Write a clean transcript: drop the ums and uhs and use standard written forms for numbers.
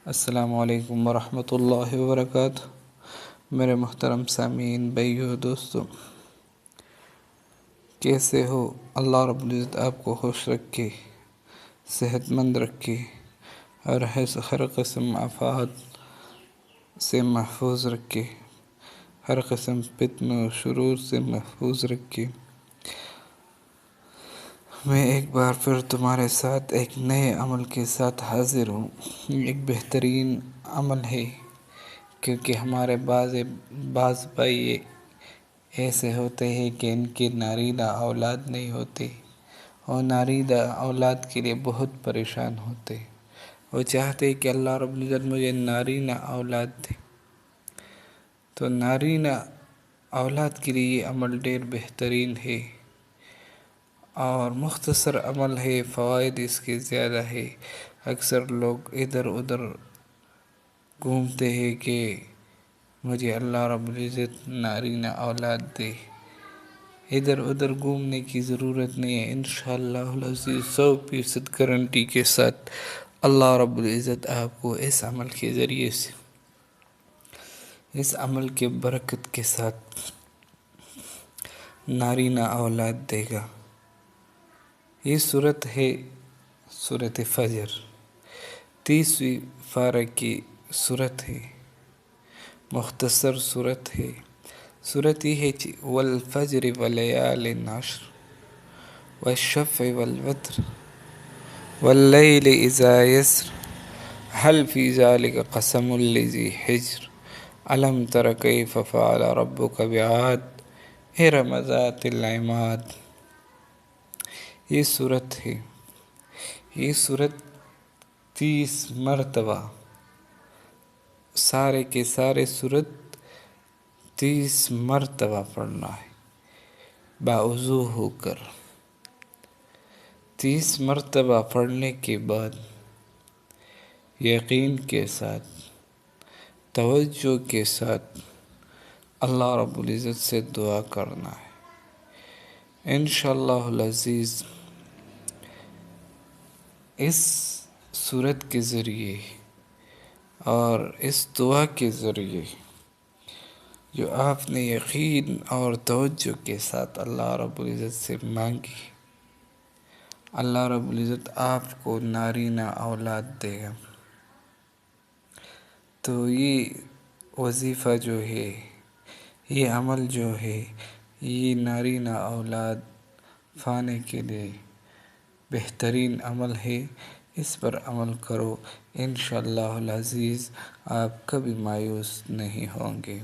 السلام علیکم ورحمۃ اللہ وبرکاتہ۔ میرے محترم سامعین، بھائیو، دوستو، کیسے ہو؟ اللہ رب العزت آپ کو خوش رکھے، صحت مند رکھے اور ہر قسم آفات سے محفوظ رکھے، ہر قسم فتنہ و شرور سے محفوظ رکھے۔ میں ایک بار پھر تمہارے ساتھ ایک نئے عمل کے ساتھ حاضر ہوں۔ ایک بہترین عمل ہے، کیونکہ ہمارے بعض بھائی ایسے ہوتے ہیں کہ ان کے نارینہ اولاد نہیں ہوتے اور نارینہ اولاد کے لیے بہت پریشان ہوتے۔ وہ چاہتے ہیں کہ اللہ رب العزت مجھے نارینہ اولاد دے۔ تو نارینہ اولاد کے لیے یہ عمل ڈیر بہترین ہے اور مختصر عمل ہے، فوائد اس کے زیادہ ہے۔ اکثر لوگ ادھر ادھر گھومتے ہیں کہ مجھے اللہ رب العزت نارینہ اولاد دے۔ ادھر ادھر گھومنے کی ضرورت نہیں ہے، انشاءاللہ العزیز 100% گارنٹی کے ساتھ اللہ رب العزت آپ کو اس عمل کے ذریعے سے، اس عمل کے برکت کے ساتھ نارینہ اولاد دے گا۔ یہ صورت ہے سورۃ فجر، 30ویں پارہ کی صورت ہے، مختصر صورت ہے۔ صورت یہ ہے والفجر ولیال عشر والشفع والوتر واللیل اذا یسر هل فی ذلک قسم لذی حجر الم تر کیف فعل ربک بعاد ارم ذات العماد۔ یہ صورت ہے، یہ صورت 30 مرتبہ، سارے کے سارے صورت 30 مرتبہ پڑھنا ہے باوضو ہو کر۔ 30 مرتبہ پڑھنے کے بعد یقین کے ساتھ، توجہ کے ساتھ اللہ رب العزت سے دعا کرنا ہے، انشاءاللہ العزیز۔ اس صورت کے ذریعے اور اس دعا کے ذریعے جو آپ نے یقین اور توجہ کے ساتھ اللہ رب العزت سے مانگی، اللہ رب العزت آپ کو نارینہ اولاد دے گا۔ تو یہ وظیفہ جو ہے، یہ عمل جو ہے، یہ نارینہ اولاد پانے کے لیے بہترین عمل ہے۔ اس پر عمل کرو، انشاءاللہ العزیز آپ کبھی مایوس نہیں ہوں گے۔